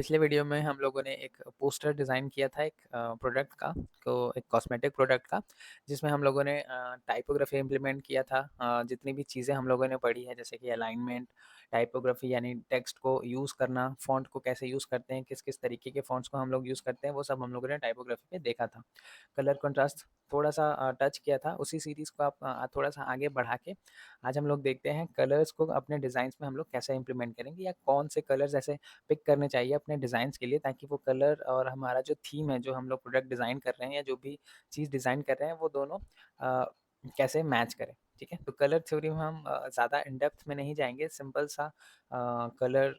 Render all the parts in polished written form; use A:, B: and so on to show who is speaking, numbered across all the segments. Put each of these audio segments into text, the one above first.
A: पिछले वीडियो में हम लोगों ने एक पोस्टर डिज़ाइन किया था एक प्रोडक्ट का तो एक कॉस्मेटिक प्रोडक्ट का जिसमें हम लोगों ने टाइपोग्राफी इम्प्लीमेंट किया था। जितनी भी चीज़ें हम लोगों ने पढ़ी है जैसे कि अलाइनमेंट, टाइपोग्राफी यानी टेक्स्ट को यूज़ करना, फ़ॉन्ट को कैसे यूज़ करते हैं, किस-किस तरीके के फ़ॉन्ट्स को हम लोग यूज़ करते हैं, वो सब हम लोगों ने टाइपोग्राफी पे देखा था। कलर कंट्रास्ट थोड़ा-सा टच किया था, उसी सीरीज़ को आप थोड़ा-सा आगे बढ़ा के आज हम लोग देखते हैं कलर्स को अपने डिज़ाइन्स में हम लोग कैसे इम्प्लीमेंट करेंगे या कौन से कलर्स ऐसे पिक करने चाहिए अपने डिज़ाइन्स के लिए ताकि वो कलर और हमारा जो थीम है, जो हम लोग प्रोडक्ट डिज़ाइन कर रहे हैं या जो भी चीज़ डिज़ाइन कर रहे हैं, वो दोनों अ, कैसे मैच करें, ठीक है? तो कलर थ्योरी में हम ज़्यादा इन डेप्थ में नहीं जाएँगे, सिंपल सा कलर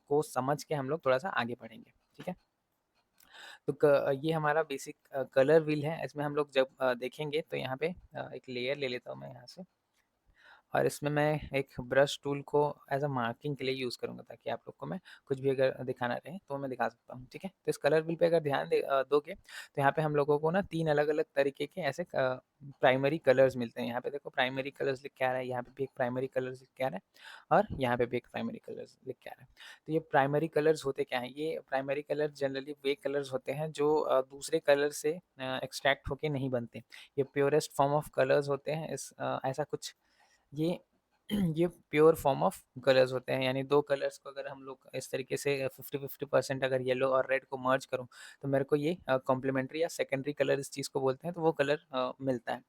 A: को समझ के हम लोग थोड़ा-सा आगे बढ़ेंगे, ठीक है? तो ये हमारा बेसिक कलर व्हील है, इसमें हम लोग जब देखेंगे तो यहाँ पे एक लेयर ले लेता हूँ मैं यहाँ से और इसमें मैं एक ब्रश टूल को एज़ अ मार्किंग के लिए यूज़ करूँगा ताकि आप लोग को मैं कुछ भी अगर दिखाना रहे तो मैं दिखा सकता हूँ, ठीक है? तो इस कलर व्हील पे अगर ध्यान दोगे तो यहाँ पे हम लोगों को ना 3 अलग-अलग तरीके के ऐसे प्राइमरी कलर्स मिलते हैं। यहाँ पे देखो प्राइमरी कलर्स लिख के आ रहा है, यहाँ पे भी एक प्राइमरी कलर्स लिख के आ रहा है और यहाँ पे भी एक प्राइमरी कलर्स लिख के आ रहा है। तो ये प्राइमरी कलर्स होते क्या हैं? ये प्राइमरी कलर जनरली वे कलर्स होते हैं जो दूसरे कलर से एक्सट्रैक्ट होके नहीं बनते। ये प्योरेस्ट फॉर्म ऑफ कलर्स होते हैं। ऐसा कुछ ये ये प्योर फॉर्म ऑफ कलर्स होते हैं यानी 2 कलर्स को अगर हम लोग इस तरीके से 50-50% अगर येलो और रेड को मर्ज करूँ, तो मेरे को ये कॉम्प्लीमेंट्री या सेकेंडरी कलर इस चीज़ को बोलते हैं, तो वो कलर मिलता है।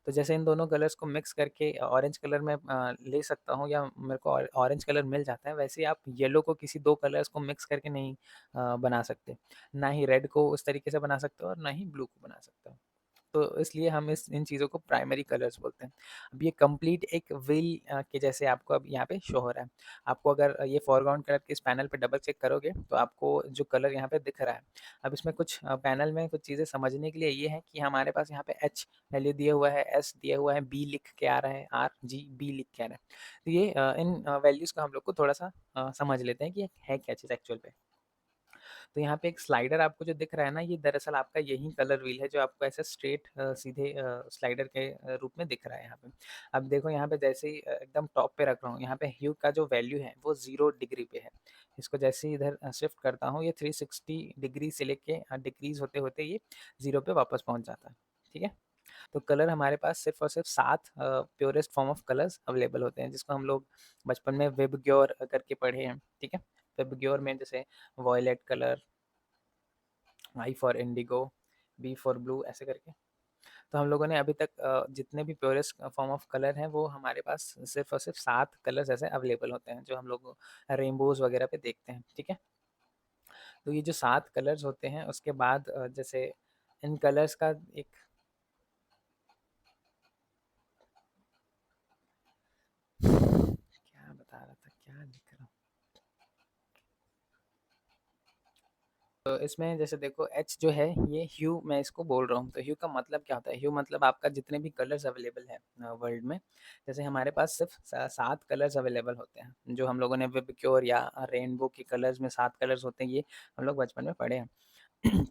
A: तो जैसे इन दोनों कलर्स को मिक्स करके ऑरेंज कलर मैं ले सकता हूँ या मेरे को ऑरेंज कलर मिल जाता है, वैसे ही आप येलो को किसी 2 कलर्स को मिक्स करके नहीं बना सकते। ना ही रेड को उस तरीके से बना सकते हो और ना ही ब्लू को बना सकते हो। तो इसलिए हम इस इन चीज़ों को प्राइमरी कलर्स बोलते हैं। अब ये कंप्लीट एक व्हील के जैसे आपको अब यहाँ पे शो हो रहा है। आपको अगर ये फोरग्राउंड कलर के इस पैनल पे डबल क्लिक करोगे तो आपको जो कलर यहाँ पे दिख रहा है। अब इसमें कुछ पैनल में कुछ चीज़ें समझने के लिए ये है कि हमारे पास यहाँ पे एच वैल्यू दिया हुआ है, एस दिया हुआ है, बी लिख के आ रहा है, आर, जी, बी लिख के आ रहा है। तो ये इन वैल्यूज़ को हम लोग को थोड़ा-सा समझ लेते हैं कि ये है क्या चीज़ एक्चुअल पे। तो यहाँ पे एक स्लाइडर आपको जो दिख रहा है ना, ये दरअसल आपका यही कलर व्हील है जो आपको ऐसे स्ट्रेट सीधे स्लाइडर के रूप में दिख रहा है यहाँ पे। अब देखो यहाँ पे जैसे ही एकदम टॉप पे रख रहा हूँ, यहाँ पे ह्यू का जो वैल्यू है वो 0 डिग्री पे है। इसको जैसे ही इधर शिफ्ट करता हूँ, ये 360 डिग्री से लेके डिक्रीज़ होते-होते ये 0 पे वापस पहुँच जाता है। ठीक है? तो कलर हमारे पास सिर्फ़ और सिर्फ़ 7 purest form of colours available होते हैं, जिसको हम लोग बचपन में विबग्योर करके पढ़े हैं, ठीक है? विबग्योर में जैसे violet colour, I for indigo, B for blue ऐसे करके। तो हम लोगों ने अभी तक जितने भी प्योरेस्ट फॉर्म ऑफ कलर हैं, वो हमारे पास सिर्फ़ और सिर्फ़ 7 कलर्स ऐसे अवेलेबल होते हैं, जो हम लोग रेनबोज़ वगैरह पे देखते हैं, ठीक है? तो ये जो 7 कलर्स होते हैं, उसके बाद जैसे इन कलर्स का एक क्या बता रहा था, क्या लिख रहा हूँ? तो इसमें जैसे देखो एच जो है ये ह्यू मैं इसको बोल रहा हूँ तो ह्यू का मतलब क्या होता है ह्यू मतलब आपका जितने भी कलर्स अवेलेबल है वर्ल्ड में जैसे हमारे पास सिर्फ 7 कलर्स अवेलेबल होते हैं जो हम लोगों ने विबक्योर या रेनबो के कलर्स में 7 कलर्स होते हैं ये हम लोग बचपन में पढ़े हैं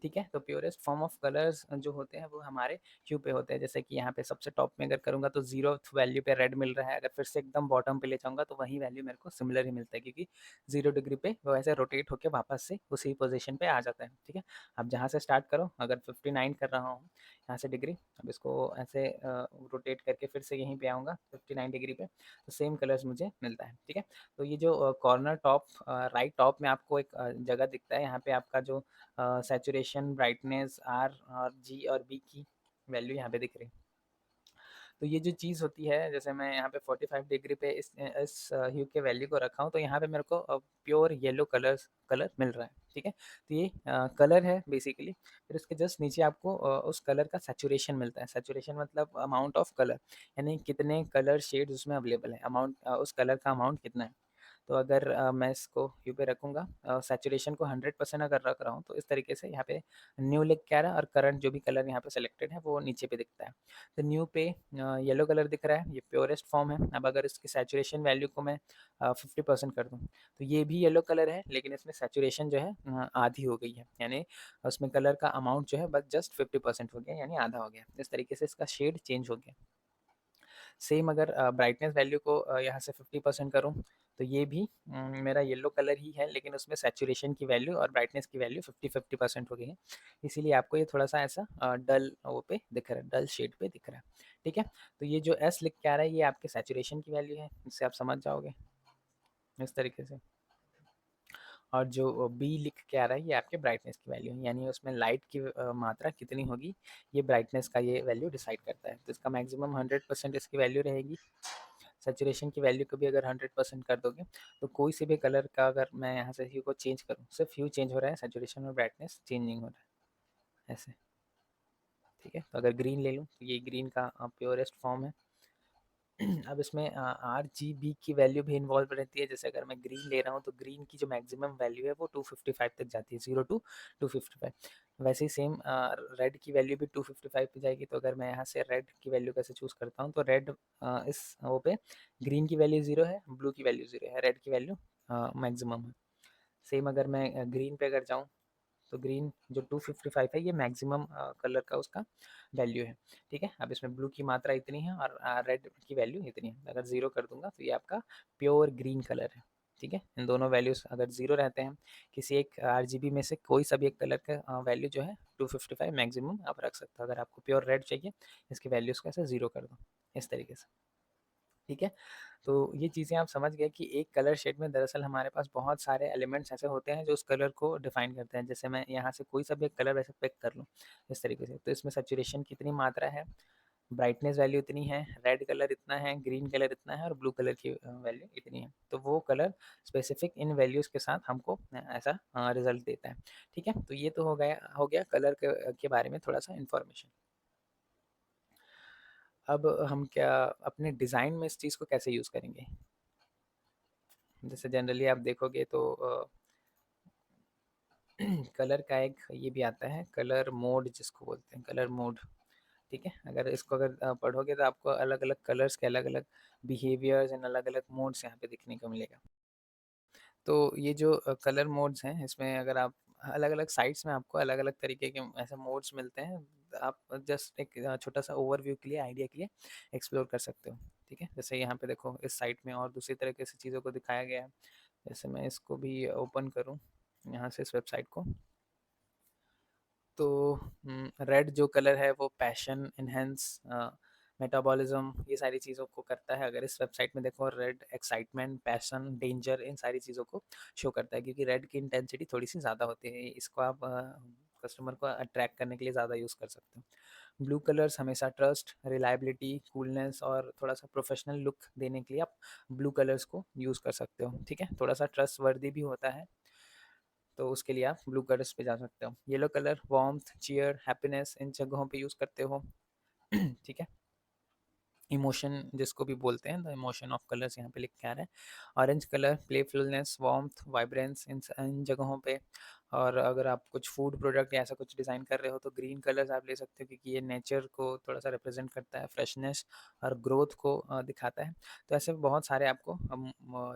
A: ठीक है तो प्योरेस्ट फॉर्म ऑफ कलर्स जो होते हैं वो हमारे ह्यू पे होते हैं जैसे कि यहाँ पे सबसे टॉप में अगर करूँगा तो 0th वैल्यू पे रेड मिल रहा है अगर फिर से एकदम बॉटम पे ले जाऊँगा तो वही वैल्यू मेरे को सिमिलर ही मिलता है क्योंकि 0 डिग्री पे वो ऐसे रोटेट होके वापस से उसी पोजीशन पे आ जाता है ठीक है अब जहाँ से स्टार्ट करो अगर 59 कर रहा हूँ यहाँ से डिग्री अब इसको ऐसे रोटेट करके फिर से यहीं पे आऊँगा 59 डिग्री पे तो सेम कलर्स मुझे मिलता है ठीक है तो ये जो कॉर्नर टॉप राइट टॉप में आपको एक जगह दिखता है यहाँ पे आपका जो सैचुरेशन ब्राइटनेस आर और जी और बी की वैल्यू यहाँ पे दिख रही है तो ये जो चीज़ होती है जैसे मैं यहाँ पे 45 डिग्री पे इस ह्यू के वैल्यू को रखा हूँ तो यहाँ पे मेरे को प्योर येलो कलर मिल रहा है ठीक है तो ये कलर है बेसिकली फिर उसके जस्ट नीचे आपको उस कलर का सैचुरेशन मिलता है सैचुरेशन मतलब अमाउंट ऑफ कलर यानी कितने कलर शेड्स उसमें अवेलेबल है अमाउंट उस कलर का अमाउंट कितना है तो अगर मैं इसको ह्यू पे रखूँगा सैचुरेशन को 100% अगर रख रहा हूँ तो इस तरीके से यहाँ पे न्यू लिख के आ रहा है और करंट जो भी कलर यहाँ पे सेलेक्टेड है वो नीचे पे दिखता है तो न्यू पे येलो कलर दिख रहा है ये प्योरेस्ट फॉर्म है अब अगर इसकी सैचुरेशन वैल्यू को मैं 50% कर दूँ तो ये भी येलो कलर है लेकिन इसमें सैचुरेशन जो है आधी हो गई है यानी उसमें कलर का अमाउंट जो है बस जस्ट 50% हो गया यानी आधा हो गया इस तरीके से इसका शेड चेंज हो गया सेम अगर ब्राइटनेस वैल्यू को यहाँ से 50% करूँ तो ये भी मेरा येलो कलर ही है, लेकिन उसमें सैचुरेशन की वैल्यू और ब्राइटनेस की वैल्यू 50-50% हो गई है। इसीलिए आपको ये थोड़ा-सा ऐसा डल वो पे दिख रहा है, डल शेड पे दिख रहा है। ठीक है? तो ये जो एस लिख के आ रहा है, ये आपके सैचुरेशन की वैल्यू है, इससे आप समझ जाओगे इस तरीके से। और जो बी लिख के आ रहा है, ये आपके ब्राइटनेस की वैल्यू है, यानी उसमें लाइट की मात्रा कितनी होगी, ये ब्राइटनेस का ये वैल्यू डिसाइड करता है। तो इसका मैक्सिमम 100% इसकी वैल्यू रहेगी। सैचुरेशन की वैल्यू को भी अगर 100% कर दोगे, तो कोई से भी कलर का अगर मैं यहाँ से ह्यू को चेंज करूँ, सिर्फ ह्यू चेंज हो रहा है, सैचुरेशन और ब्राइटनेस चेंज नहीं हो रहा है, ऐसे। ठीक है? तो अगर ग्रीन ले लूँ, तो ये ग्रीन का प्योरेस्ट फॉर्म है। अब इसमें आरजीबी की वैल्यू भी इन्वॉल्व रहती है। जैसे अगर मैं ग्रीन ले रहा हूँ, तो ग्रीन की जो मैक्सिमम वैल्यू है वो 255 तक जाती है, 0 टू 255। वैसे ही सेम रेड की वैल्यू भी 255 पे जाएगी। तो अगर मैं यहाँ से रेड की वैल्यू कैसे चूज़ करता हूँ, तो रेड इस वो पे ग्रीन की वैल्यू 0 है, ब्लू की वैल्यू 0 है, रेड की वैल्यू मैक्सिमम है। सेम अगर मैं ग्रीन पे अगर जाऊँ, तो ग्रीन जो 255 है, ये मैक्सिमम कलर का उसका वैल्यू है। ठीक है? अब इसमें ब्लू की मात्रा इतनी है और रेड की वैल्यू इतनी है। अगर 0 कर दूँगा, तो ये आपका प्योर ग्रीन कलर है। ठीक है? इन दोनों वैल्यूज़ अगर 0 रहते हैं, किसी एक आरजीबी में से कोई सा भी एक कलर का वैल्यू जो है 255 मैक्सिमम आप रख सकते हो। अगर आपको प्योर रेड चाहिए, इसकी वैल्यूज़ को ऐसे 0 कर दो, इस तरीके से। ठीक है? तो ये चीज़ें आप समझ गए कि एक कलर शेड में दरअसल हमारे पास बहुत सारे एलिमेंट्स ऐसे होते हैं जो उस कलर को डिफाइन करते हैं। जैसे मैं यहाँ से कोई सा भी एक कलर वैसे पिक कर लूँ इस तरीके से, तो इसमें सैचुरेशन की इतनी मात्रा है, ब्राइटनेस वैल्यू इतनी है, रेड कलर इतना है, ग्रीन कलर इतना है और ब्लू कलर की वैल्यू इतनी है। तो वो कलर स्पेसिफिक इन वैल्यूज़ के साथ हमको ऐसा रिजल्ट देता है। ठीक है? तो ये तो हो गया कलर के बारे में थोड़ा-सा इन्फॉर्मेशन। अब हम क्या अपने डिज़ाइन में इस चीज़ को कैसे यूज़ करेंगे? जैसे जनरली आप देखोगे तो कलर का एक ये भी आता है, कलर मोड जिसको बोलते हैं, कलर मोड। ठीक है? अगर इसको अगर पढ़ोगे तो आपको अलग-अलग कलर्स के अलग-अलग बिहेवियर्स एंड अलग-अलग मोड्स यहाँ पे देखने को मिलेगा। तो ये जो कलर मोड्स हैं, इसमें अगर आप अलग-अलग साइट्स में आपको अलग-अलग तरीके के ऐसे मोड्स मिलते हैं। आप जस्ट एक छोटा-सा ओवरव्यू के लिए, आइडिया के लिए एक्सप्लोर कर सकते हो। ठीक है? जैसे यहाँ पे देखो इस साइट में और दूसरी तरीके से चीज़ों को दिखाया गया है। जैसे मैं इसको भी ओपन करूँ यहाँ से इस वेबसाइट को, तो रेड जो कलर है वो पैशन, एनहांस, मेटाबॉलिज्म, ये सारी चीज़ों को करता है। अगर इस वेबसाइट में देखो, रेड एक्साइटमेंट, पैशन, डेंजर, इन सारी चीज़ों को शो करता है, क्योंकि रेड की इंटेंसिटी थोड़ी सी ज़्यादा होती है। इसको आप कस्टमर को अट्रैक्ट करने के लिए ज़्यादा यूज़ कर सकते हो। ब्लू कलर्स हमेशा ट्रस्ट, रिलायबिलिटी, कूलनेस और थोड़ा सा प्रोफेशनल लुक देने के लिए आप ब्लू कलर्स को यूज़ कर सकते हो। ठीक है? थोड़ा सा ट्रस्ट वर्दी भी होता है, तो उसके लिए आप ब्लू कलर्स पे जा सकते हो। Yellow colour warmth, cheer, happiness, इन जगहों पे यूज़ करते हो। ठीक है? इमोशन जिसको भी बोलते हैं, द इमोशन ऑफ कलर्स यहाँ पे लिख के आ रहा है। Orange colour playfulness, warmth, vibrance, इन जगहों पे। और अगर आप कुछ फूड प्रोडक्ट या ऐसा कुछ डिज़ाइन कर रहे हो, तो ग्रीन कलर्स आप ले सकते हो, क्योंकि ये नेचर को थोड़ा-सा रिप्रेज़ेंट करता है, फ्रेशनेस और ग्रोथ को दिखाता है। तो ऐसे बहुत सारे आपको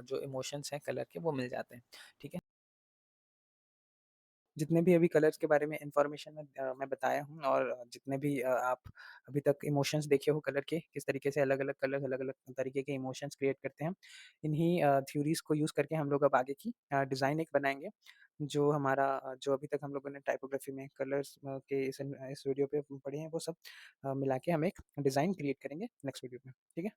A: जो इमोशंस हैं कलर के, वो मिल जाते हैं। ठीक है? जितने भी अभी कलर्स के बारे में इन्फॉर्मेशन मैं बताया हूँ, और जितने भी आप अभी तक इमोशंस देखे हो कलर के, किस तरीके से अलग-अलग कलर अलग-अलग तरीके के इमोशंस क्रिएट करते हैं। इन्हीं थ्योरीज़ को यूज़ करके हम लोग अब आगे की डिज़ाइन एक बनाएँगे, जो हमारा जो अभी तक हम लोगों ने टाइपोग्राफी में कलर्स के इस वीडियो पे पढ़े हैं, वो सब मिला के हम एक डिज़ाइन क्रिएट करेंगे नेक्स्ट वीडियो में। ठीक है?